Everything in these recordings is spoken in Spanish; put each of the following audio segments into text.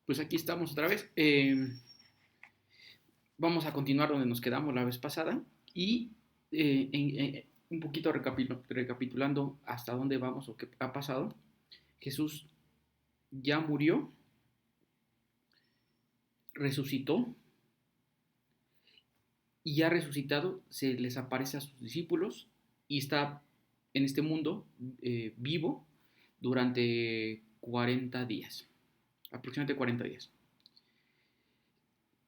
Pues aquí estamos otra vez. Vamos a continuar donde nos quedamos la vez pasada y un poquito recapitulando hasta dónde vamos o qué ha pasado. Jesús ya murió, resucitó y ya resucitado se les aparece a sus discípulos y está en este mundo vivo durante 40 días, aproximadamente 40 días.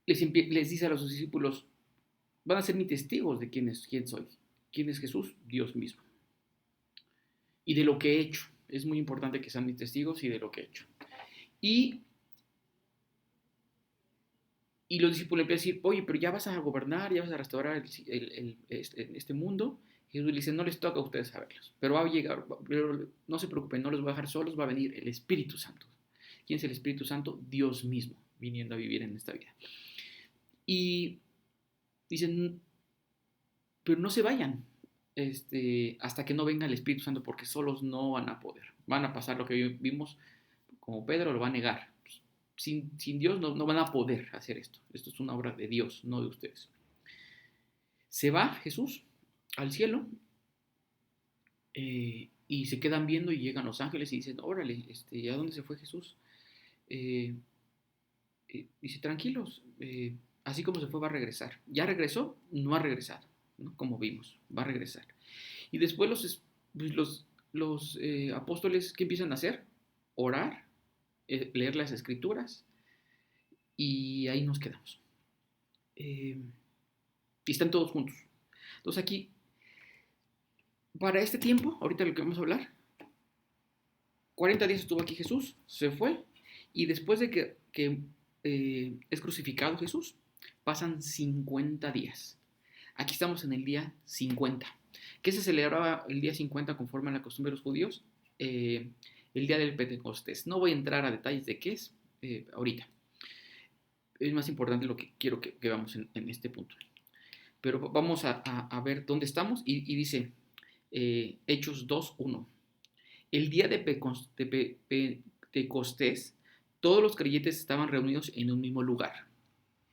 Les dice a los discípulos, van a ser mis testigos de quién soy, quién es Jesús, Dios mismo, y de lo que he hecho. Es muy importante que sean mis testigos y de lo que he hecho. Y, y los discípulos empiezan a decir, oye, pero ya vas a gobernar, ya vas a restaurar este mundo. Jesús le dice, no les toca a ustedes saberlos, pero va a llegar, pero no se preocupen, no los voy a dejar solos, va a venir el Espíritu Santo. ¿Quién es el Espíritu Santo? Dios mismo, viniendo a vivir en esta vida. Y dicen, pero no se vayan hasta que no venga el Espíritu Santo, porque solos no van a poder. Van a pasar lo que vimos, como Pedro lo va a negar. Sin Dios no van a poder hacer esto. Esto es una obra de Dios, no de ustedes. Se va Jesús al cielo y se quedan viendo y llegan los ángeles y dicen, órale, ¿a dónde se fue Jesús? Dice, tranquilos, así como se fue va a regresar. ¿Ya regresó? No ha regresado, ¿no? Como vimos, va a regresar. Y después los apóstoles, ¿qué empiezan a hacer? Orar, leer las escrituras, y ahí nos quedamos. Y están todos juntos. Entonces aquí, para este tiempo, ahorita lo que vamos a hablar, 40 días estuvo aquí Jesús, se fue, y después de que es crucificado Jesús, pasan 50 días. Aquí estamos en el día 50. ¿Qué se celebraba el día 50 conforme a la costumbre de los judíos? El día del Pentecostés. No voy a entrar a detalles de qué es ahorita. Es más importante lo que quiero que veamos en este punto. Pero vamos a ver dónde estamos y dice Hechos 2:1. El día de Pentecostés, todos los creyentes estaban reunidos en un mismo lugar.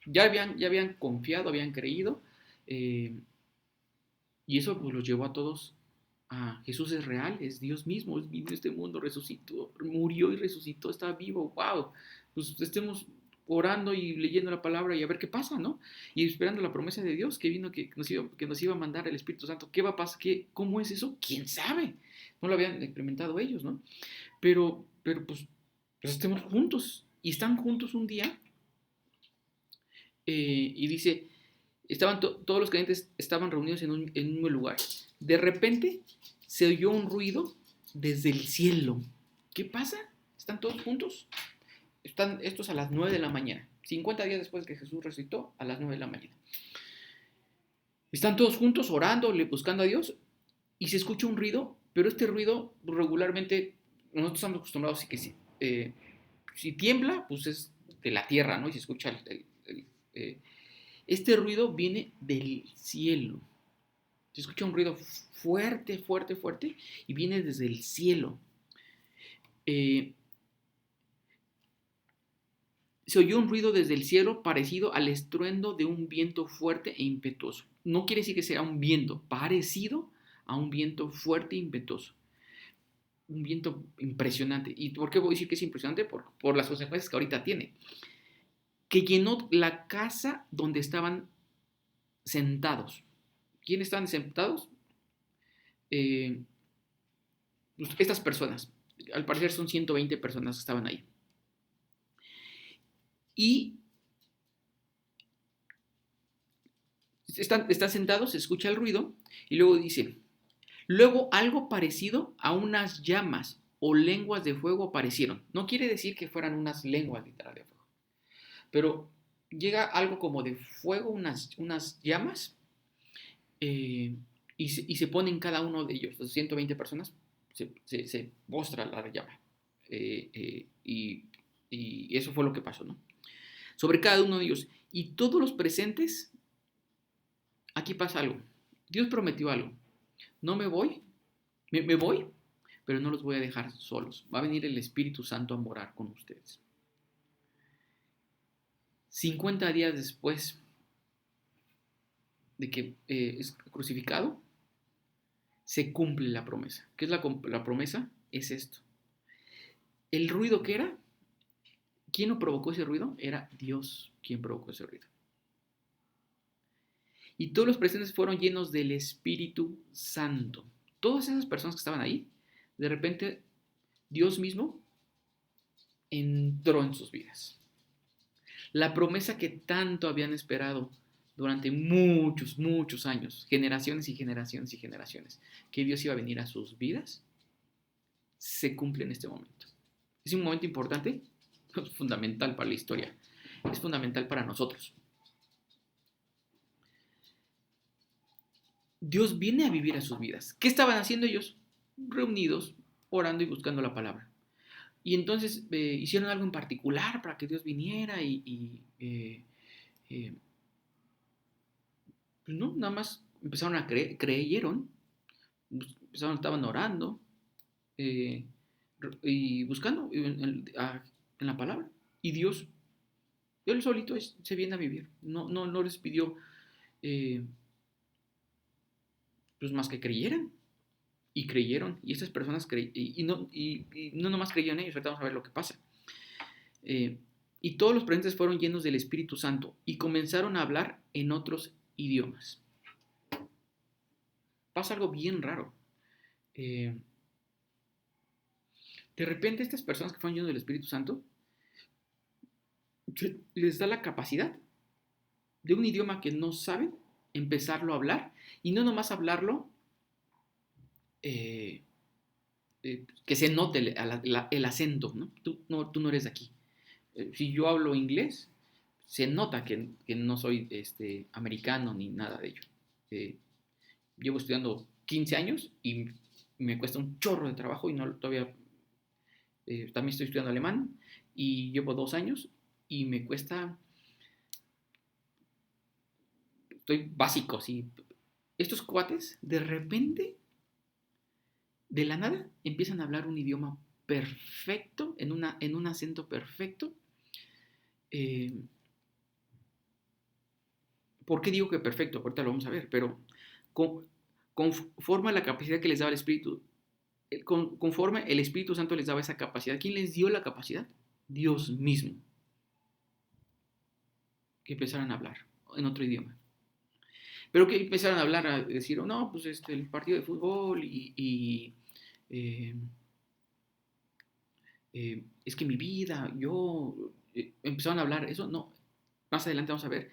Ya habían confiado, habían creído, y eso pues los llevó a todos a Jesús es real, es Dios mismo, vino a este mundo, resucitó, murió y resucitó, está vivo, wow. Pues estemos orando y leyendo la palabra y a ver qué pasa, ¿no? Y esperando la promesa de Dios que vino, que nos iba a mandar el Espíritu Santo. ¿Qué va a pasar? ¿Cómo es eso? ¿Quién sabe? No lo habían experimentado ellos, ¿no? Pero estemos juntos. Y están juntos un día y dice, todos los creyentes estaban reunidos en un lugar. De repente se oyó un ruido desde el cielo. ¿Qué pasa? ¿Están todos juntos? Están estos a las 9 de la mañana. 50 días después de que Jesús resucitó, a las 9 de la mañana. Están todos juntos orando, buscando a Dios, y se escucha un ruido, pero este ruido regularmente, nosotros estamos acostumbrados a que si tiembla, pues es de la tierra, ¿no? Y se escucha este ruido viene del cielo. Se escucha un ruido fuerte, fuerte, fuerte, y viene desde el cielo. Se oyó un ruido desde el cielo parecido al estruendo de un viento fuerte e impetuoso. No quiere decir que sea un viento, parecido a un viento fuerte e impetuoso. Un viento impresionante. ¿Y por qué voy a decir que es impresionante? Por las consecuencias que ahorita tiene. Que llenó la casa donde estaban sentados. ¿Quiénes estaban sentados? Pues estas personas. Al parecer son 120 personas que estaban ahí. Y están sentados, se escucha el ruido, y luego dice, luego algo parecido a unas llamas o lenguas de fuego aparecieron. No quiere decir que fueran unas lenguas literal de fuego, pero llega algo como de fuego, unas llamas, y se ponen cada uno de ellos, los 120 personas, se postra la llama. Y eso fue lo que pasó, ¿no? Sobre cada uno de ellos. Y todos los presentes, aquí pasa algo. Dios prometió algo. No me voy, me voy, pero no los voy a dejar solos. Va a venir el Espíritu Santo a morar con ustedes. 50 días después de que es crucificado, se cumple la promesa. ¿Qué es la promesa? Es esto. El ruido que era, ¿quién lo provocó ese ruido? Era Dios quien provocó ese ruido. Y todos los presentes fueron llenos del Espíritu Santo. Todas esas personas que estaban ahí, de repente Dios mismo entró en sus vidas. La promesa que tanto habían esperado durante muchos, muchos años, generaciones y generaciones y generaciones, que Dios iba a venir a sus vidas, se cumple en este momento. Es un momento importante, es fundamental para la historia, es fundamental para nosotros. Dios viene a vivir a sus vidas. ¿Qué estaban haciendo ellos? Reunidos, orando y buscando la palabra. Y entonces hicieron algo en particular para que Dios viniera pues no, nada más empezaron a creyeron, estaban orando eh, y buscando en la palabra. Y Dios, él solito se viene a vivir. No les pidió eh, pues más que creyeran. Y creyeron. Y estas personas y no nomás creyeron ellos. Ahorita vamos a ver lo que pasa. Y todos los presentes fueron llenos del Espíritu Santo y comenzaron a hablar en otros idiomas. Pasa algo bien raro. De repente estas personas que fueron llenos del Espíritu Santo les da la capacidad de un idioma que no saben empezarlo a hablar y no nomás hablarlo eh, que se note el acento, ¿no? Tú no eres de aquí. Si yo hablo inglés, se nota que no soy americano ni nada de ello. Llevo estudiando 15 años y me cuesta un chorro de trabajo y no todavía también estoy estudiando alemán y llevo 2 años y me cuesta, estoy básico, sí. Estos cuates de repente, de la nada, empiezan a hablar un idioma perfecto, en un acento perfecto. ¿Por qué digo que perfecto? Ahorita lo vamos a ver, pero conforme a la capacidad que les daba el Espíritu, conforme el Espíritu Santo les daba esa capacidad. ¿Quién les dio la capacidad? Dios mismo. Que empezaran a hablar en otro idioma. Pero que empezaran a hablar, a decir, oh, no, pues el partido de fútbol es que mi vida, empezaron a hablar, eso no, más adelante vamos a ver,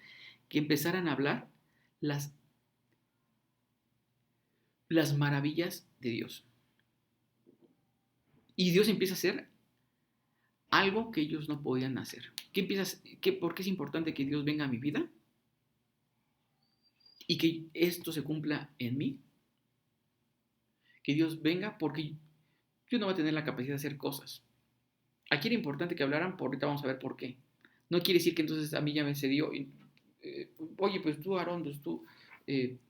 que empezaran a hablar las, las maravillas de Dios. Y Dios empieza a hacer algo que ellos no podían hacer. ¿Por qué es importante que Dios venga a mi vida? Y que esto se cumpla en mí. Que Dios venga porque yo no voy a tener la capacidad de hacer cosas. Aquí era importante que hablaran, ahorita vamos a ver por qué. No quiere decir que entonces a mí ya me cedió. Oye, pues tú, Aarón, pues tú,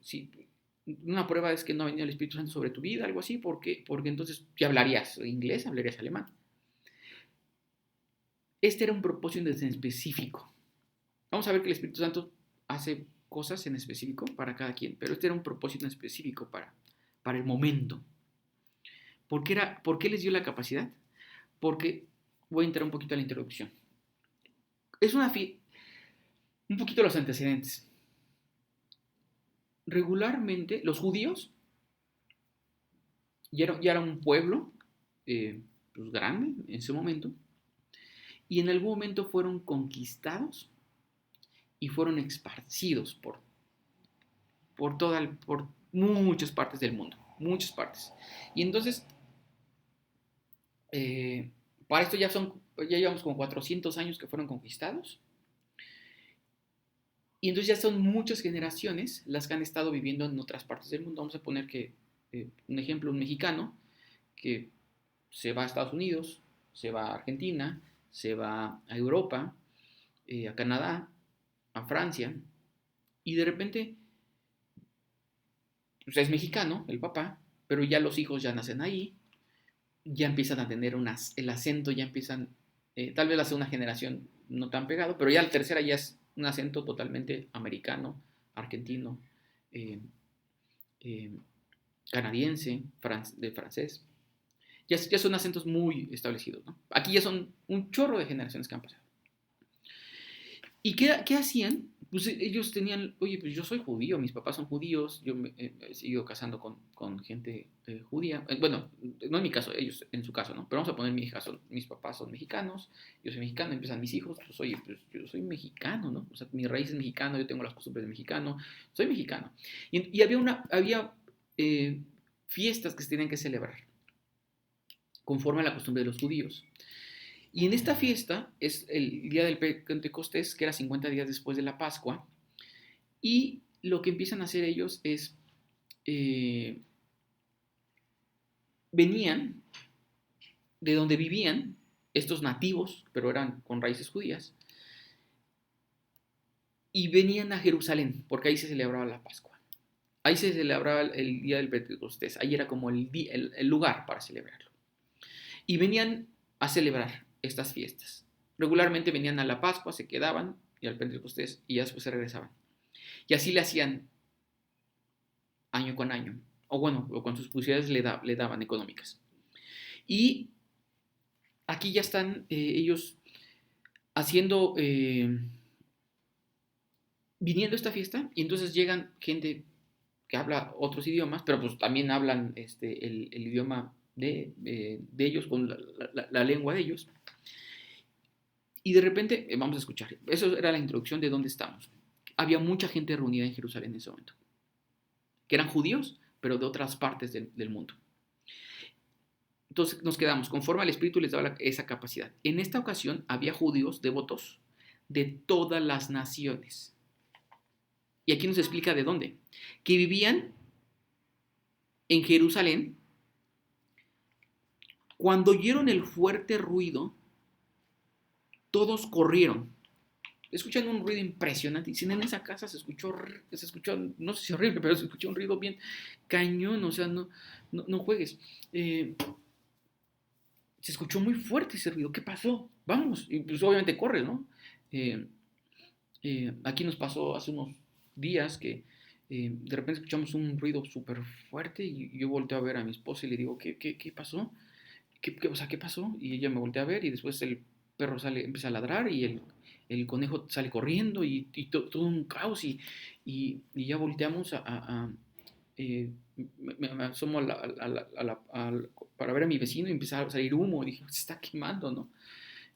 si una prueba es que no ha venido el Espíritu Santo sobre tu vida, algo así, porque entonces ya hablarías inglés, hablarías alemán. Este era un propósito en específico. Vamos a ver que el Espíritu Santo hace cosas en específico para cada quien, pero este era un propósito en específico para el momento. ¿Por qué les dio la capacidad? Porque voy a entrar un poquito a la introducción. Es un poquito los antecedentes. Regularmente, los judíos ya era un pueblo pues grande en ese momento, y en algún momento fueron conquistados y fueron esparcidos por muchas partes del mundo, muchas partes. Y entonces, para esto ya llevamos como 400 años que fueron conquistados. Y entonces ya son muchas generaciones las que han estado viviendo en otras partes del mundo. Vamos a poner que, un ejemplo, un mexicano que se va a Estados Unidos, se va a Argentina, se va a Europa, a Canadá, a Francia, y de repente, pues es mexicano, el papá, pero ya los hijos ya nacen ahí, ya empiezan a tener el acento, ya empiezan Tal vez la segunda generación no tan pegado, pero ya la tercera ya es un acento totalmente americano, argentino, eh, eh, canadiense, de francés. Ya son acentos muy establecidos, ¿no? Aquí ya son un chorro de generaciones que han pasado. ¿Y qué hacían? Pues ellos tenían, oye, pues yo soy judío, mis papás son judíos, yo me he seguido casando con gente judía. Bueno, no en mi caso, ellos en su caso, ¿no? Pero vamos a poner mi caso, mis papás son mexicanos, yo soy mexicano, empiezan mis hijos, pues oye, pues yo soy mexicano, ¿no? O sea, mi raíz es mexicano, yo tengo las costumbres de mexicano, soy mexicano. Y había fiestas que se tenían que celebrar, conforme a la costumbre de los judíos. Y en esta fiesta es el día del Pentecostés, que era 50 días después de la Pascua, y lo que empiezan a hacer ellos es, eh, venían de donde vivían estos nativos, pero eran con raíces judías, y venían a Jerusalén, porque ahí se celebraba la Pascua. Ahí se celebraba el día del Pentecostés, ahí era como el lugar para celebrarlo. Y venían a celebrar estas fiestas. Regularmente venían a la Pascua, se quedaban, y al Pentecostés, y ya después se regresaban. Y así le hacían año con año, o bueno, o con sus posibilidades le daban económicas. Y aquí ya están ellos haciendo, viniendo a esta fiesta, y entonces llegan gente que habla otros idiomas, pero pues también hablan el idioma de ellos, con la lengua de ellos. Y de repente, vamos a escuchar, eso era la introducción de dónde estamos. Había mucha gente reunida en Jerusalén en ese momento, que eran judíos, pero de otras partes del mundo. Entonces nos quedamos, conforme al Espíritu les daba esa capacidad. En esta ocasión había judíos devotos de todas las naciones. Y aquí nos explica de dónde. Que vivían en Jerusalén. Cuando oyeron el fuerte ruido, todos corrieron. Escuchan un ruido impresionante. Y si en esa casa se escuchó, no sé si horrible, pero se escuchó un ruido bien cañón. O sea, no juegues. Se escuchó muy fuerte ese ruido. ¿Qué pasó? Vamos. Y pues obviamente corre, ¿no? Aquí nos pasó hace unos días que de repente escuchamos un ruido súper fuerte y yo volteo a ver a mi esposa y le digo, ¿qué pasó? O sea, ¿qué pasó? Y ella me voltea a ver y después el perro empieza a ladrar y el conejo sale corriendo y todo un caos y ya volteamos me asomo para ver a mi vecino y empieza a salir humo. Y dije, se está quemando, ¿no?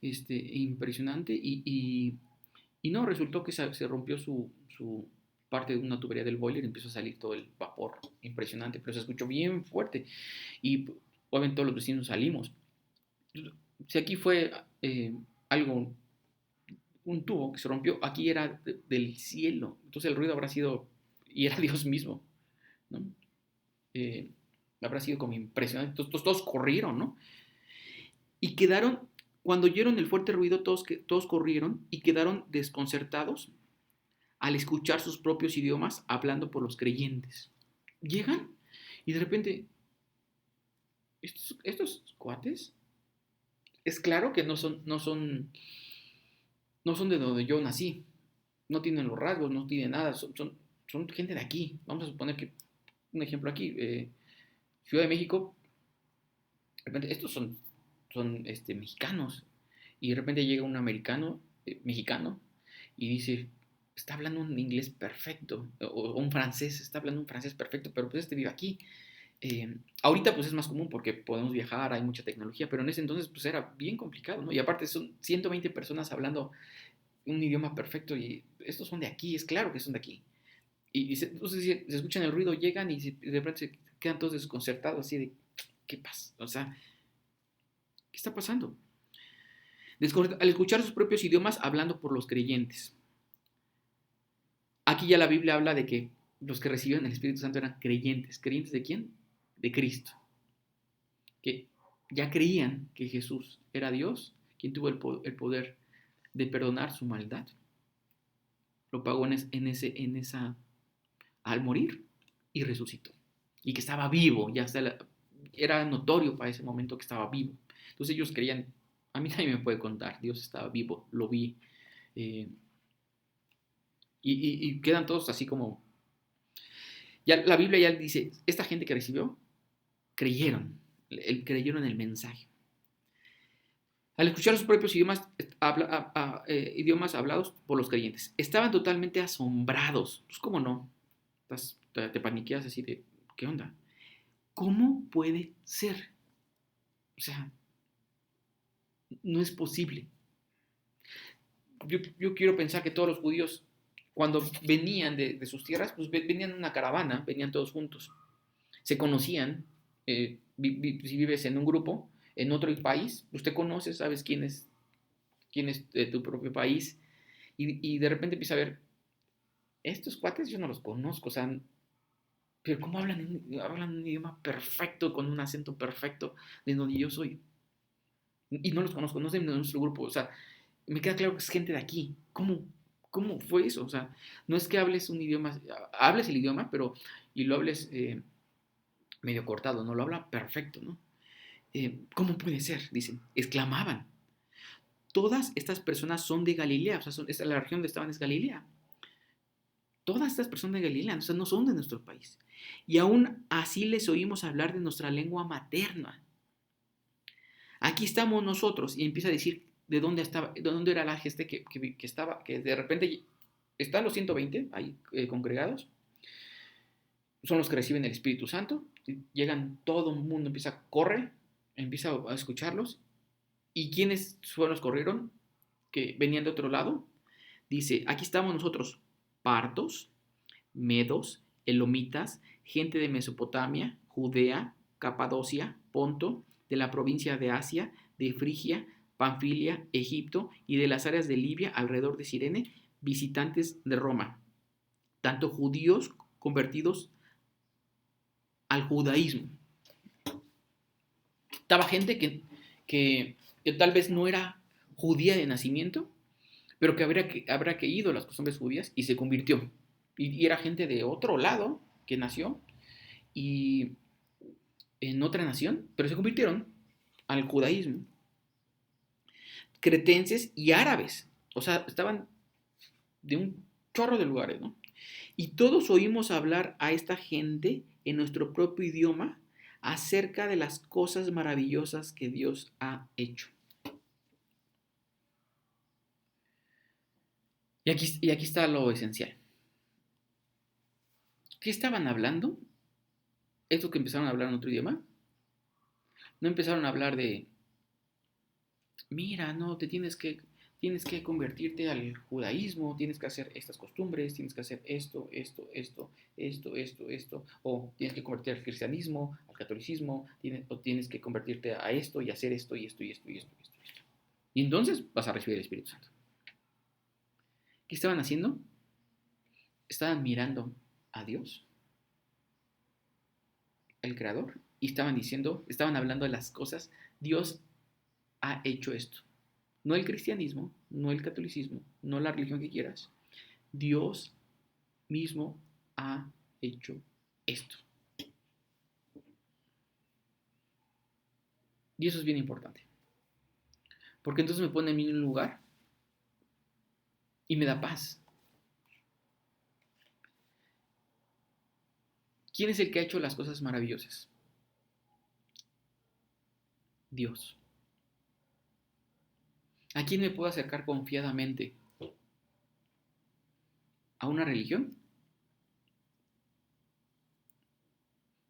Impresionante. Y no, resultó que se rompió su parte de una tubería del boiler y empezó a salir todo el vapor. Impresionante, pero se escuchó bien fuerte. Y obviamente todos los vecinos salimos. Si aquí fue algo, un tubo que se rompió, aquí era del cielo. Entonces el ruido habrá sido, y era Dios mismo, ¿no? Eh, Habrá sido como impresionante. Entonces todos corrieron, ¿no? Y quedaron, cuando oyeron el fuerte ruido, todos corrieron y quedaron desconcertados al escuchar sus propios idiomas hablando por los creyentes. Llegan y de repente, estos cuates, es claro que no son de donde yo nací, no tienen los rasgos, no tienen nada, son gente de aquí. Vamos a suponer que, un ejemplo aquí, Ciudad de México, de repente, estos son mexicanos, y de repente llega un americano, mexicano, y dice, está hablando un inglés perfecto, o un francés, está hablando un francés perfecto, pero pues vive aquí. Ahorita pues es más común porque podemos viajar, hay mucha tecnología, pero en ese entonces pues era bien complicado, ¿no? Y aparte son 120 personas hablando un idioma perfecto y estos son de aquí, es claro que son de aquí. Entonces se escuchan el ruido, llegan y de repente se quedan todos desconcertados así de, ¿qué pasa? O sea, ¿qué está pasando? Al escuchar sus propios idiomas hablando por los creyentes. Aquí ya la Biblia habla de que los que recibieron el Espíritu Santo eran creyentes. ¿Creyentes de quién? De Cristo. Que ya creían que Jesús era Dios, quien tuvo el poder de perdonar su maldad. Lo pagó al morir y resucitó. Y que estaba vivo, era notorio para ese momento que estaba vivo. Entonces ellos creían A mí nadie me puede contar. Dios estaba vivo, lo vi. eh, y quedan todos así como... Ya, la Biblia ya dice, esta gente que recibió, creyeron el mensaje. Al escuchar sus propios idiomas, idiomas hablados por los creyentes, estaban totalmente asombrados. Pues, ¿cómo no? Te paniqueas así de, ¿qué onda? ¿Cómo puede ser? O sea, no es posible. Yo quiero pensar que todos los judíos, cuando venían de sus tierras, pues venían en una caravana, venían todos juntos. Se conocían. Si vives en un grupo, en otro país, usted conoce, sabes quién es de tu propio país, y de repente empieza a ver, estos cuates yo no los conozco, o sea, pero ¿cómo hablan un idioma perfecto, con un acento perfecto de donde yo soy? Y no los conozco, no sé de nuestro grupo, o sea, me queda claro que es gente de aquí. ¿Cómo fue eso? O sea, no es que hables un idioma, hables el idioma, pero y lo hables medio cortado, no lo habla perfecto, ¿no? ¿Cómo puede ser? Dicen, exclamaban. Todas estas personas son de Galilea, o sea, la región donde estaban es Galilea. Todas estas personas de Galilea, o sea, no son de nuestro país. Y aún así les oímos hablar de nuestra lengua materna. Aquí estamos nosotros, y empieza a decir de dónde era la gente que estaba, que de repente están los 120 ahí congregados, son los que reciben el Espíritu Santo, llegan, todo el mundo corre, empieza a escucharlos, y ¿quiénes fueron los que corrieron? Que venían de otro lado. Dice, aquí estamos nosotros, partos, medos, elomitas, gente de Mesopotamia, Judea, Capadocia, Ponto, de la provincia de Asia, de Frigia, Panfilia, Egipto y de las áreas de Libia alrededor de Cirene, visitantes de Roma, tanto judíos convertidos al judaísmo. Estaba gente que tal vez no era judía de nacimiento, pero que habrá ido a las costumbres judías y se convirtió. Y era gente de otro lado que nació y en otra nación, pero se convirtieron al judaísmo. Cretenses y árabes, o sea, estaban de un chorro de lugares, ¿no? Y todos oímos hablar a esta gente en nuestro propio idioma acerca de las cosas maravillosas que Dios ha hecho. Y aquí está lo esencial. ¿Qué estaban hablando? Esto que empezaron a hablar en otro idioma. No empezaron a hablar de, mira, no, tienes que convertirte al judaísmo, tienes que hacer estas costumbres, tienes que hacer esto, o tienes que convertirte al cristianismo, al catolicismo, o tienes que convertirte a esto y hacer esto y esto y esto y esto y esto. Y entonces vas a recibir el Espíritu Santo. ¿Qué estaban haciendo? Estaban mirando a Dios, el Creador, y estaban hablando de las cosas. Dios ha hecho esto. No el cristianismo, no el catolicismo, no la religión que quieras. Dios mismo ha hecho esto. Y eso es bien importante. Porque entonces me pone a mí en un lugar y me da paz. ¿Quién es el que ha hecho las cosas maravillosas? Dios. ¿A quién me puedo acercar confiadamente? ¿A una religión?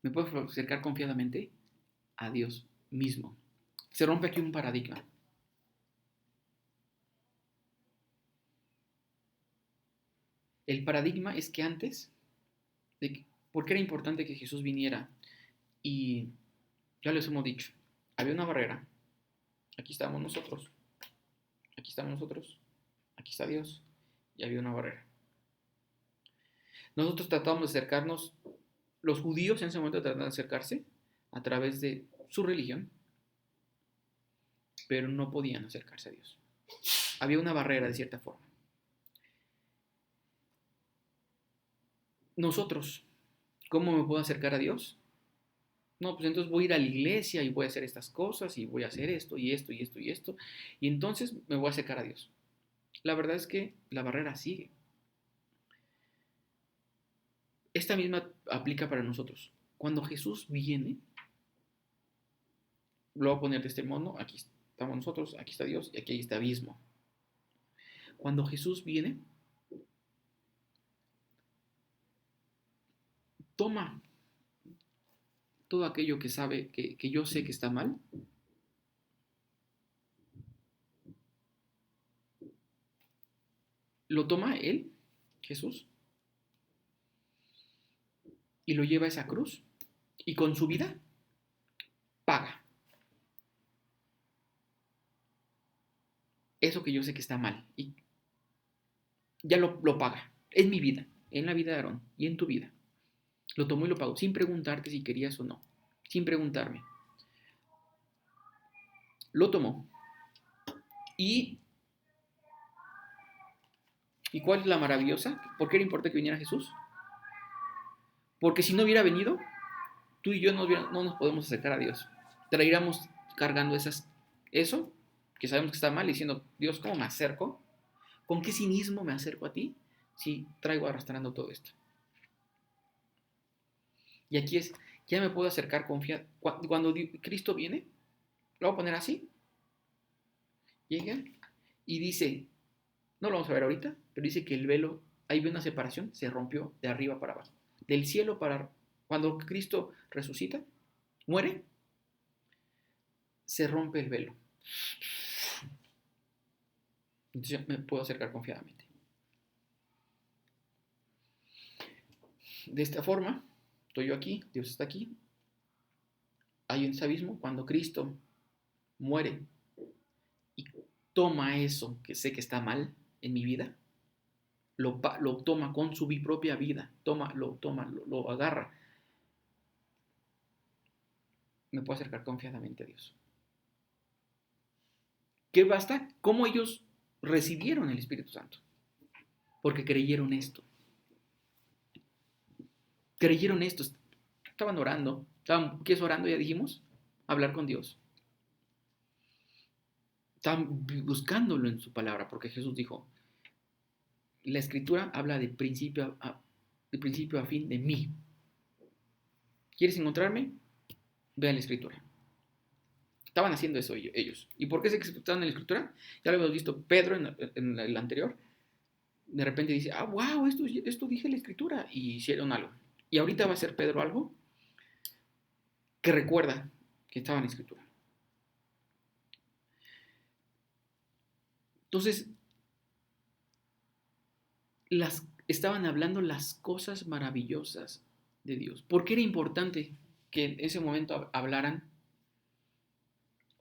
¿Me puedo acercar confiadamente? A Dios mismo. Se rompe aquí un paradigma. El paradigma es que antes, ¿por qué era importante que Jesús viniera? Y ya les hemos dicho, había una barrera. Aquí estamos nosotros, aquí estamos nosotros, aquí está Dios, y había una barrera. Nosotros tratamos de acercarnos, los judíos en ese momento trataban de acercarse a través de su religión, pero no podían acercarse a Dios. Había una barrera de cierta forma. Nosotros, ¿cómo me puedo acercar a Dios? No, pues entonces voy a ir a la iglesia y voy a hacer estas cosas y voy a hacer esto y esto y esto y esto. Y entonces me voy a acercar a Dios. La verdad es que la barrera sigue. Esta misma aplica para nosotros. Cuando Jesús viene, lo voy a poner de este modo, aquí estamos nosotros, aquí está Dios y aquí hay este abismo. Cuando Jesús viene, toma todo aquello que sabe, que yo sé que está mal, lo toma Él, Jesús, y lo lleva a esa cruz y con su vida paga eso que yo sé que está mal y ya lo paga. En mi vida, en la vida de Aarón y en tu vida. Lo tomó y lo pagó sin preguntarte si querías o no, sin preguntarme. Lo tomó. ¿Y, ¿Y cuál es la maravillosa? ¿Por qué era importante que viniera Jesús? Porque si no hubiera venido, tú y yo no nos podemos acercar a Dios. Traeríamos cargando eso que sabemos que está mal, diciendo, Dios, ¿cómo me acerco? ¿Con qué cinismo me acerco a ti si traigo arrastrando todo esto? Y aquí es, ya me puedo acercar confiado. Cuando Cristo viene, lo voy a poner así, llega y dice, no lo vamos a ver ahorita, pero dice que el velo, ahí ve una separación, se rompió de arriba para abajo. Del cielo para... Cuando Cristo resucita, muere, se rompe el velo. Entonces yo me puedo acercar confiadamente. De esta forma, estoy yo aquí, Dios está aquí. Hay un abismo cuando Cristo muere y toma eso que sé que está mal en mi vida, lo toma con su propia vida, lo agarra. Me puedo acercar confiadamente a Dios. ¿Qué basta? ¿Cómo ellos recibieron el Espíritu Santo? Porque creyeron esto. Creyeron esto. Estaban orando. ¿Qué es orando? Ya dijimos. Hablar con Dios. Estaban buscándolo en su palabra, porque Jesús dijo, la Escritura habla de principio a fin de mí. ¿Quieres encontrarme? Ve a la Escritura. Estaban haciendo eso ellos. ¿Y por qué se estaban en la Escritura? Ya lo hemos visto Pedro en el anterior. De repente dice, wow, esto dije en la Escritura. Y hicieron algo. Y ahorita va a hacer Pedro algo que recuerda que estaba en la Escritura. Entonces, estaban hablando las cosas maravillosas de Dios. ¿Por qué era importante que en ese momento hablaran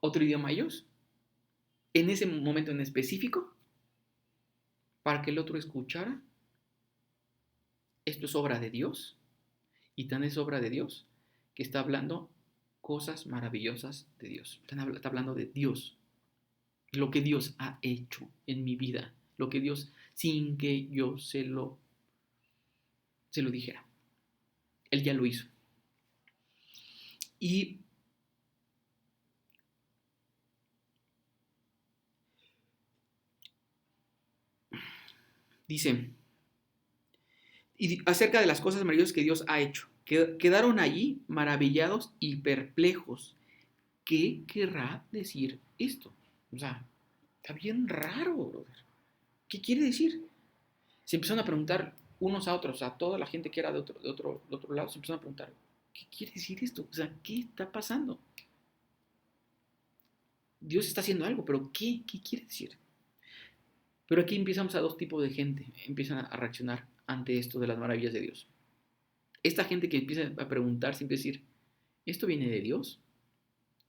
otro idioma ellos? En ese momento en específico, para que el otro escuchara, esto es obra de Dios, y tan es obra de Dios que está hablando cosas maravillosas de Dios. Está hablando de Dios, lo que Dios ha hecho en mi vida, lo que Dios, sin que yo se lo dijera. Él ya lo hizo. Y dice, y acerca de las cosas maravillosas que Dios ha hecho, quedaron allí maravillados y perplejos. ¿Qué querrá decir esto? O sea, está bien raro, brother. ¿Qué quiere decir? Se empezaron a preguntar unos a otros, a toda la gente que era de otro lado, se empezaron a preguntar, ¿qué quiere decir esto? O sea, ¿qué está pasando? Dios está haciendo algo, pero ¿qué quiere decir? Pero aquí empezamos a dos tipos de gente, empiezan a reaccionar ante esto de las maravillas de Dios. Esta gente que empieza a preguntarse, empieza a decir, ¿esto viene de Dios?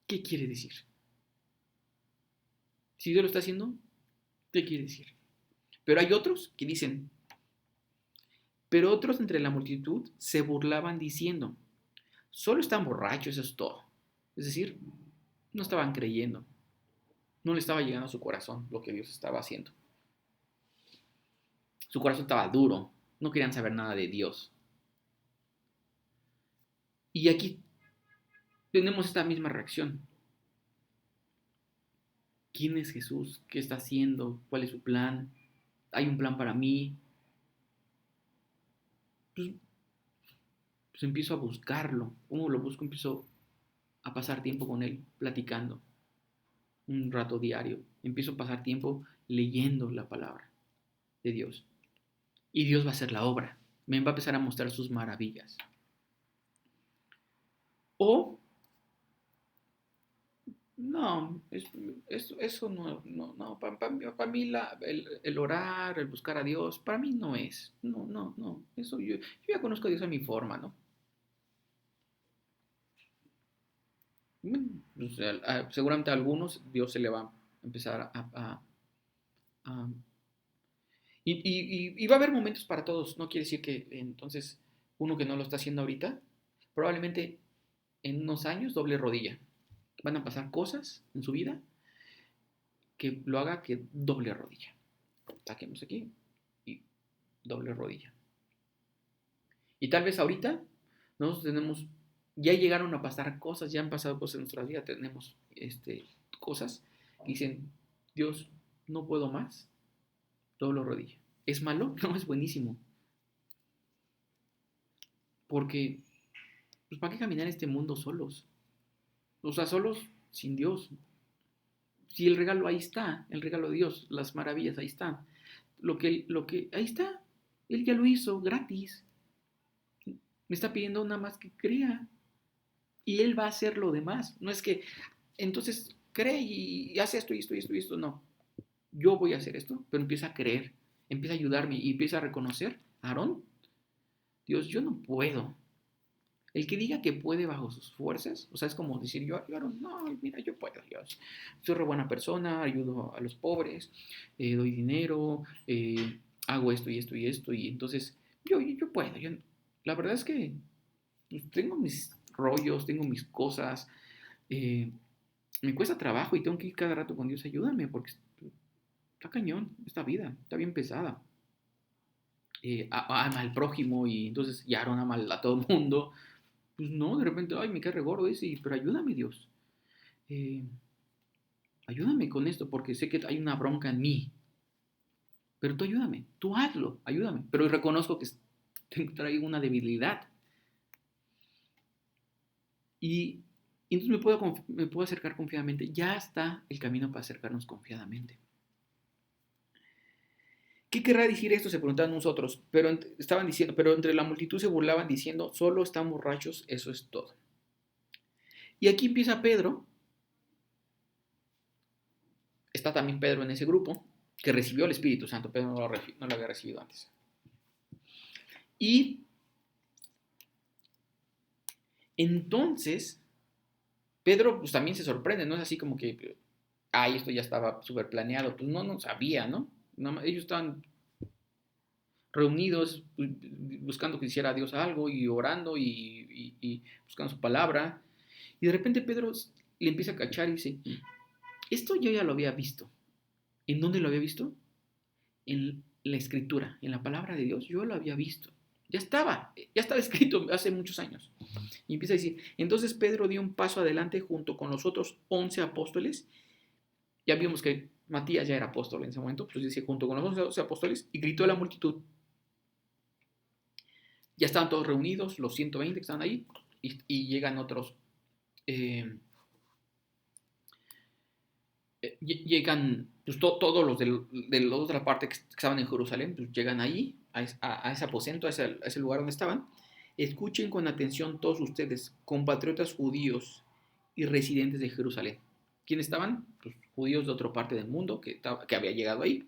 ¿Qué quiere decir? Si Dios lo está haciendo, ¿qué quiere decir? Pero hay otros que dicen, pero otros entre la multitud se burlaban diciendo, solo están borrachos, eso es todo. Es decir, no estaban creyendo, no le estaba llegando a su corazón lo que Dios estaba haciendo. Su corazón estaba duro, no querían saber nada de Dios. Y aquí tenemos esta misma reacción. ¿Quién es Jesús? ¿Qué está haciendo? ¿Cuál es su plan? ¿Hay un plan para mí? Pues, pues empiezo a buscarlo. ¿Cómo lo busco? Empiezo a pasar tiempo con él, platicando un rato diario. Empiezo a pasar tiempo leyendo la palabra de Dios. Y Dios va a hacer la obra. Me va a empezar a mostrar sus maravillas. O, no, eso no, para mí el orar, el buscar a Dios, para mí no es. No. Eso yo ya conozco a Dios a mi forma, ¿no? Pues, seguramente a algunos Dios se le va a empezar a y va a haber momentos para todos. No quiere decir que entonces uno que no lo está haciendo ahorita, probablemente en unos años doble rodilla. Van a pasar cosas en su vida que lo haga que doble rodilla. Saquemos aquí y doble rodilla. Y tal vez ahorita nosotros tenemos, ya llegaron a pasar cosas, ya han pasado cosas en nuestra vida, tenemos cosas que dicen, Dios, no puedo más, doble rodilla. ¿Es malo? No, es buenísimo. Porque, pues, ¿para qué caminar en este mundo solos? O sea, solos sin Dios. Si el regalo ahí está, el regalo de Dios, las maravillas ahí están. Ahí está. Él ya lo hizo gratis. Me está pidiendo nada más que crea. Y Él va a hacer lo demás. No es que, entonces, cree y hace esto y esto y esto y esto. No. Yo voy a hacer esto, pero empieza a creer. Empieza a ayudarme y empieza a reconocer, Aarón, Dios, yo no puedo. El que diga que puede bajo sus fuerzas, o sea, es como decir, Aarón, no, mira, yo puedo, yo soy re buena persona, ayudo a los pobres, doy dinero, hago esto y esto y esto, y entonces yo puedo. La verdad es que pues, tengo mis rollos, tengo mis cosas, eh, me cuesta trabajo y tengo que ir cada rato con Dios, ayúdame, porque está cañón esta vida, está bien pesada. Ama al prójimo y entonces ya Aarón ama a todo el mundo. Pues no, de repente, ay, me cae regordo ese, pero ayúdame Dios. Eh, ayúdame con esto porque sé que hay una bronca en mí. Pero tú ayúdame, tú hazlo, ayúdame. Pero reconozco que traigo una debilidad. Y, y entonces me puedo acercar confiadamente. Ya está el camino para acercarnos confiadamente. ¿Qué querrá decir esto? Se preguntaban nosotros. Estaban diciendo, pero entre la multitud se burlaban diciendo, solo están borrachos, eso es todo. Y aquí empieza Pedro. Está también Pedro en ese grupo, que recibió el Espíritu Santo. Pedro no lo había recibido antes. Y entonces, Pedro pues también se sorprende, no es así como que, ay, esto ya estaba súper planeado, pues no sabía, ¿no? Ellos estaban reunidos buscando que hiciera Dios algo y orando y buscando su palabra. Y de repente Pedro le empieza a cachar y dice, esto yo ya lo había visto. ¿En dónde lo había visto? En la escritura, en la palabra de Dios, yo lo había visto. Ya estaba escrito hace muchos años. Y empieza a decir, entonces Pedro dio un paso adelante junto con los otros 11 apóstoles. Ya vimos que Matías ya era apóstol en ese momento, pues dice, junto con los 11 apóstoles, y gritó a la multitud. Ya estaban todos reunidos, los 120 que estaban ahí, y llegan otros. Llegan pues, todos los de la otra parte que estaban en Jerusalén, pues llegan ahí, a ese aposento, a ese lugar donde estaban. Escuchen con atención todos ustedes, compatriotas judíos y residentes de Jerusalén. ¿Quiénes estaban? Pues judíos de otra parte del mundo que había llegado ahí.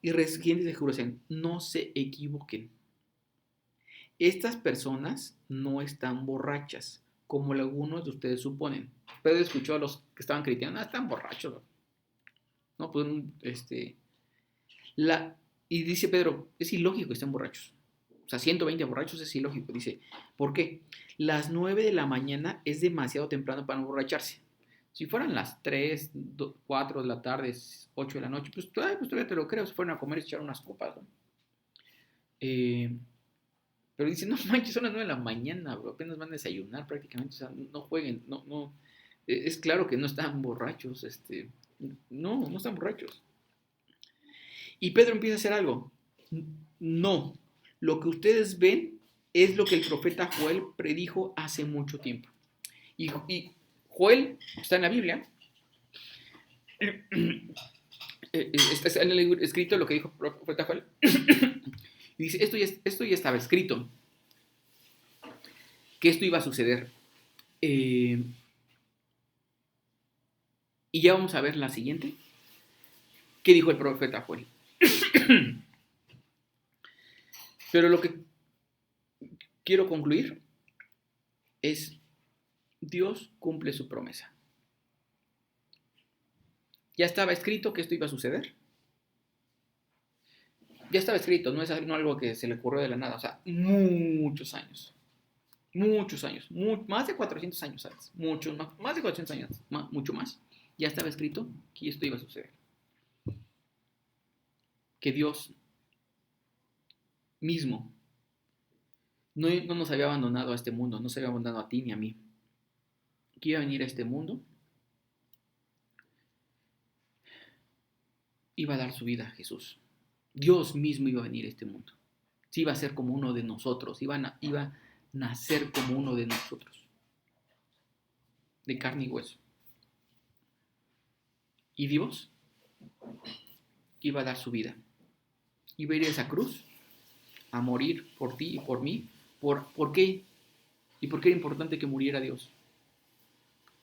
Y residentes de Jerusalén, no se equivoquen. Estas personas no están borrachas, como algunos de ustedes suponen. Pedro escuchó a los que estaban criticando, están borrachos. No, pues, y dice Pedro, es ilógico que estén borrachos. O sea, 120 borrachos es ilógico. Dice, ¿por qué? Las 9 de la mañana es demasiado temprano para emborracharse. Si fueran las 3, 4 de la tarde, 8 de la noche, pues todavía te lo creo. Si fueran a comer y echar unas copas, ¿no? Pero dicen, no manches, son las 9 de la mañana, bro, apenas van a desayunar prácticamente, o sea, no jueguen, no. Es claro que no están borrachos, no están borrachos. Y Pedro empieza a hacer algo. No, lo que ustedes ven es lo que el profeta Joel predijo hace mucho tiempo. Y Joel está en la Biblia. Está en el libro escrito lo que dijo el profeta Joel. Y dice, esto ya estaba escrito, que esto iba a suceder. Y ya vamos a ver la siguiente. ¿Qué dijo el profeta Joel? Pero lo que quiero concluir es, Dios cumple su promesa. Ya estaba escrito que esto iba a suceder. Ya estaba escrito, no es algo que se le ocurrió de la nada, o sea, muchos años, más de 400 años antes, más de 400 años, mucho más, ya estaba escrito que esto iba a suceder. Que Dios mismo no nos había abandonado a este mundo, no se había abandonado a ti ni a mí, que iba a venir a este mundo, iba a dar su vida a Jesús. Dios mismo iba a venir a este mundo. Sí, iba a ser como uno de nosotros, iba a nacer como uno de nosotros, de carne y hueso. Y Dios iba a dar su vida. Iba a ir a esa cruz a morir por ti y por mí. ¿Por qué? ¿Y por qué era importante que muriera Dios?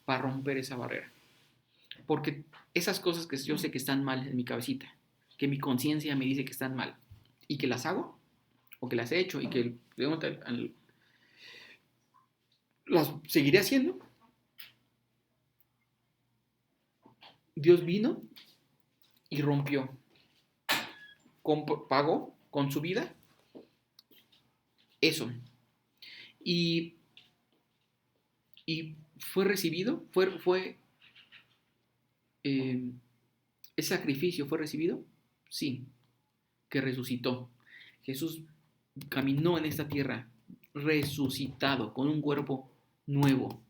Para romper esa barrera. Porque esas cosas que yo sé que están mal en mi cabecita, que mi conciencia me dice que están mal, y que las hago, o que las he hecho, y que las seguiré haciendo, Dios vino y rompió, pagó con su vida eso. Y fue recibido, ese sacrificio fue recibido, sí, que resucitó. Jesús caminó en esta tierra resucitado, con un cuerpo nuevo,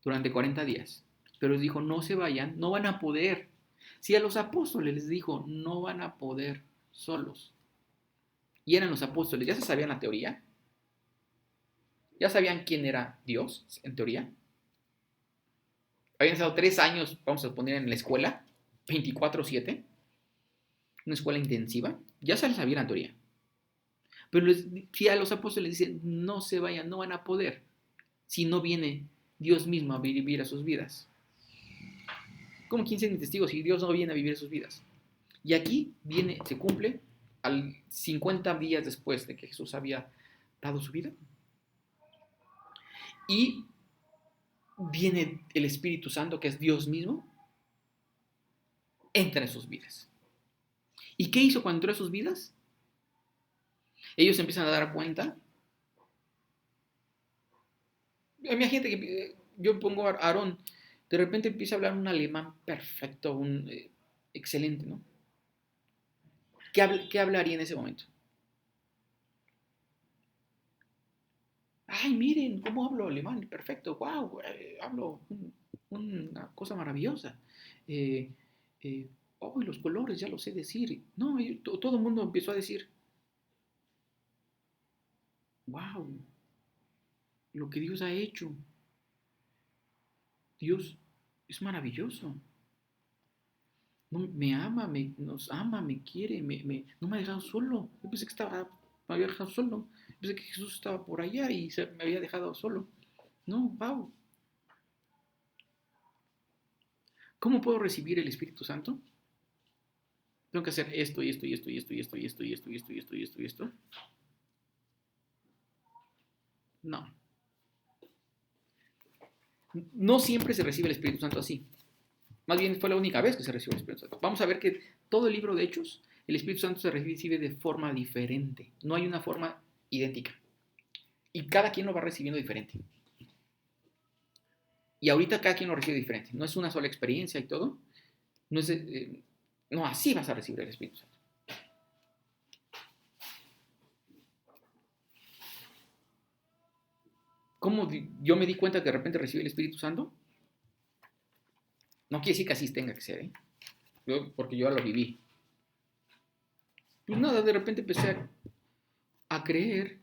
durante 40 días. Pero les dijo, no se vayan, no van a poder. Si a los apóstoles les dijo, no van a poder solos. Y eran los apóstoles, ya se sabían la teoría. Ya sabían quién era Dios, en teoría. Habían estado 3 años, vamos a poner, en la escuela, 24/7. Una escuela intensiva. Ya se les sabía la teoría. Pero si a los apóstoles dicen, no se vayan, no van a poder, si no viene Dios mismo a vivir a sus vidas. ¿Cómo 15 testigos si Dios no viene a vivir a sus vidas? Y aquí se cumple al 50 días después de que Jesús había dado su vida. Y viene el Espíritu Santo, que es Dios mismo, entra en sus vidas. ¿Y qué hizo cuando entró en sus vidas? Ellos empiezan a dar cuenta. Imagínate que yo pongo a Aarón, de repente empieza a hablar un alemán perfecto, excelente, ¿no? ¿Qué hablaría en ese momento? Ay, miren cómo hablo alemán, perfecto, wow, hablo una cosa maravillosa. Los colores ya los sé decir. No, todo el mundo empezó a decir, wow, lo que Dios ha hecho. Dios es maravilloso. No, nos ama, me quiere, no me ha dejado solo. Yo pensé que me había dejado solo. Pensé que Jesús estaba por allá y me había dejado solo. No, wow. ¿Cómo puedo recibir el Espíritu Santo? Tengo que hacer esto y esto y esto y esto y esto y esto y esto y esto y esto y esto y esto. No. No siempre se recibe el Espíritu Santo así. Más bien fue la única vez que se recibió el Espíritu Santo. Vamos a ver que todo el libro de Hechos, el Espíritu Santo se recibe de forma diferente. No hay una forma idéntica. Y cada quien lo va recibiendo diferente. Y ahorita cada quien lo recibe diferente. No es una sola experiencia y todo. No, así vas a recibir el Espíritu Santo. ¿Cómo yo me di cuenta que de repente recibí el Espíritu Santo? No quiere decir que así tenga que ser, ¿eh? Porque yo ya lo viví. Pues nada, de repente empecé a creer.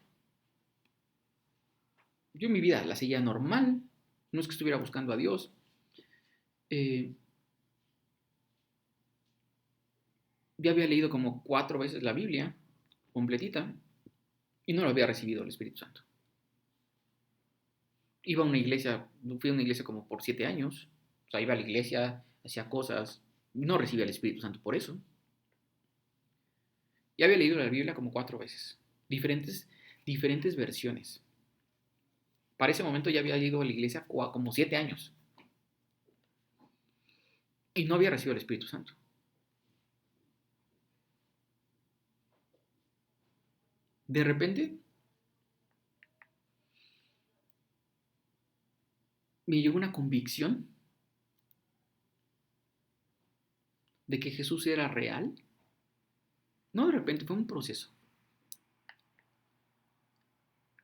Yo mi vida la seguía normal. No es que estuviera buscando a Dios. Eh, ya había leído como 4 veces la Biblia completita y no lo había recibido el Espíritu Santo. Iba a una iglesia, fui a una iglesia como por 7 años. O sea, iba a la iglesia, hacía cosas. No recibía el Espíritu Santo por eso. Ya había leído la Biblia como 4 veces. Diferentes versiones. Para ese momento ya había ido a la iglesia como 7 años. Y no había recibido el Espíritu Santo. De repente me llegó una convicción de que Jesús era real. No de repente, fue un proceso.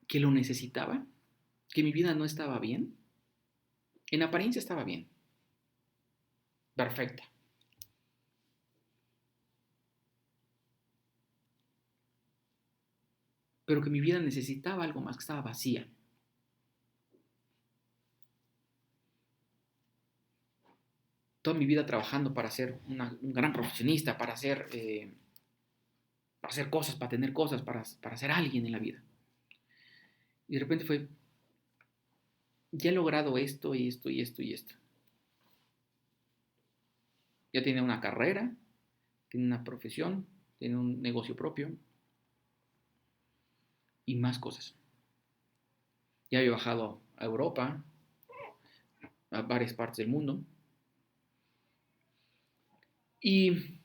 Que lo necesitaba. Que mi vida no estaba bien. En apariencia estaba bien. Perfecta. Pero que mi vida necesitaba algo más, que estaba vacía. Toda mi vida trabajando para ser un gran profesionista, para hacer cosas, para tener cosas, para ser alguien en la vida. Y de repente fue, ya he logrado esto y esto y esto y esto. Ya tiene una carrera, tiene una profesión, tiene un negocio propio y más cosas. Ya había bajado a Europa, a varias partes del mundo. Y,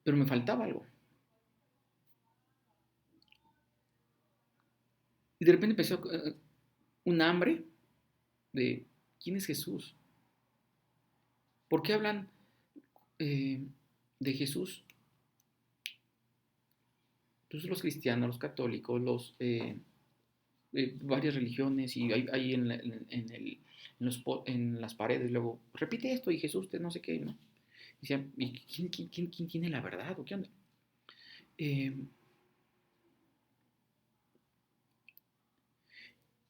pero me faltaba algo. Y de repente empezó un hambre de ¿quién es Jesús? ¿Por qué hablan eh, de Jesús? Entonces los cristianos, los católicos, varias religiones y hay en las paredes luego, repite esto y Jesús, no sé qué, ¿no? Decían, ¿y quién tiene la verdad? ¿O qué onda? Eh,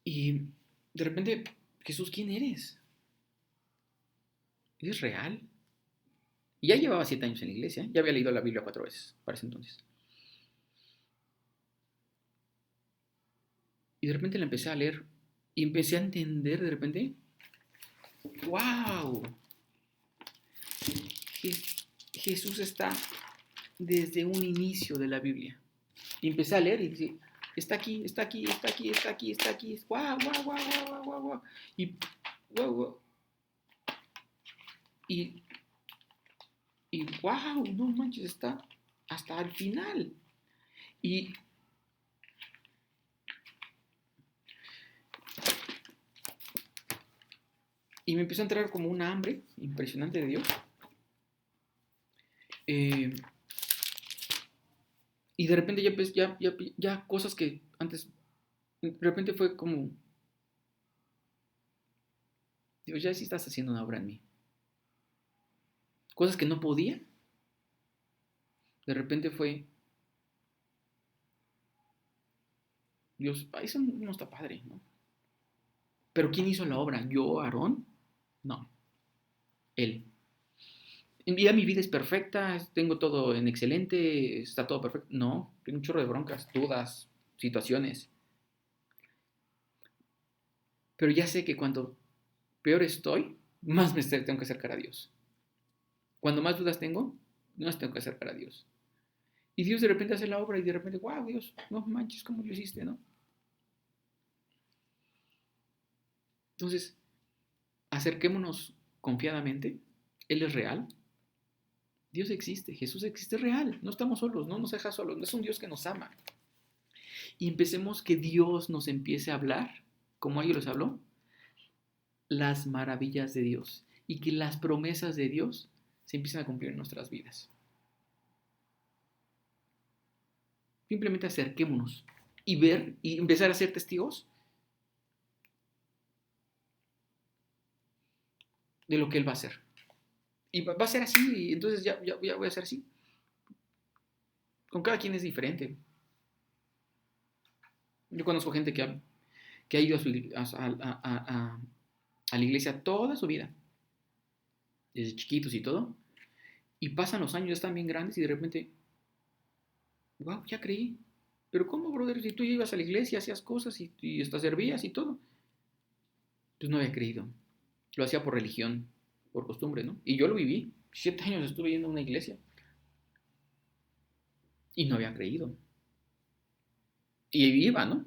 y de repente, Jesús, ¿quién eres? ¿Eres real? Y ya llevaba 7 años en la iglesia, ya había leído la Biblia 4 veces para ese entonces. Y de repente la empecé a leer y empecé a entender de repente, wow, Jesús está desde un inicio de la Biblia. Y empecé a leer y dije, está aquí, está aquí, está aquí, está aquí, está aquí, guau, guau, guau, guau, guau, guau. Y, guau, guau. Y, y wow, no manches, está hasta el final. Y, y me empezó a entrar como una hambre impresionante de Dios. Eh, y de repente ya cosas que antes, de repente fue como, Dios, ya sí estás haciendo una obra en mí. Cosas que no podía, de repente fue, Dios, eso no está padre, ¿no? Pero ¿quién hizo la obra? ¿Yo, Aarón? No, Él. Ya mi vida es perfecta, tengo todo en excelente, está todo perfecto. No, tengo un chorro de broncas, dudas, situaciones. Pero ya sé que cuando peor estoy, más me tengo que acercar a Dios. Cuando más dudas tengo, más tengo que acercar a Dios. Y Dios de repente hace la obra y de repente, wow, Dios, no manches, ¿cómo lo hiciste, no? Entonces, acerquémonos confiadamente. Él es real. Dios existe, Jesús existe real. No estamos solos, no nos deja solos. No es un Dios que nos ama. Y empecemos que Dios nos empiece a hablar, como ellos les habló, las maravillas de Dios. Y que las promesas de Dios se empiecen a cumplir en nuestras vidas. Simplemente acerquémonos y ver y empezar a ser testigos de lo que Él va a hacer. Y va a ser así, y entonces ya voy a ser así. Con cada quien es diferente. Yo conozco gente que ha ido a la iglesia toda su vida, desde chiquitos y todo, y pasan los años, ya están bien grandes y de repente, wow, ya creí. Pero ¿cómo, brother? Si tú ibas a la iglesia, hacías cosas y hasta servías y todo. Pues no había creído. Lo hacía por religión, por costumbre, ¿no? Y yo lo viví. 7 años estuve yendo a una iglesia y no había creído. Y iba, ¿no?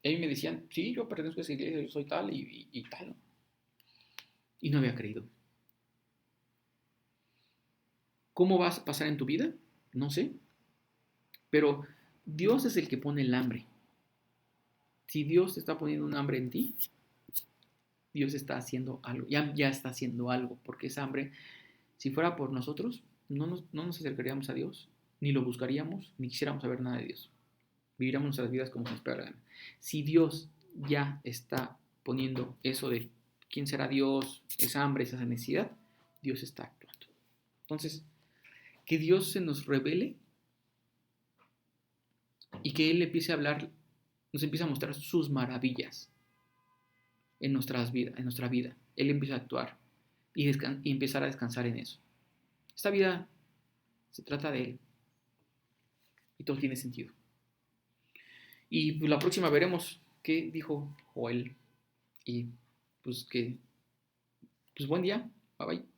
Y a mí me decían, sí, yo pertenezco a esa iglesia, yo soy tal y tal, ¿no? Y no había creído. ¿Cómo vas a pasar en tu vida? No sé. Pero Dios es el que pone el hambre. Si Dios te está poniendo un hambre en ti, Dios está haciendo algo. Ya está haciendo algo. Porque esa hambre, si fuera por nosotros, no nos acercaríamos a Dios, ni lo buscaríamos, ni quisiéramos saber nada de Dios. Viviríamos nuestras vidas como si nos pegara la gana. Si Dios ya está poniendo eso de quién será Dios, esa hambre, esa necesidad, Dios está actuando. Entonces, que Dios se nos revele y que Él empiece a hablar, nos empiece a mostrar sus maravillas en nuestra vida. Él empieza a actuar y empezar a descansar en eso. Esta vida se trata de Él y todo tiene sentido. Y pues la próxima veremos qué dijo Joel y pues que pues buen día, bye bye.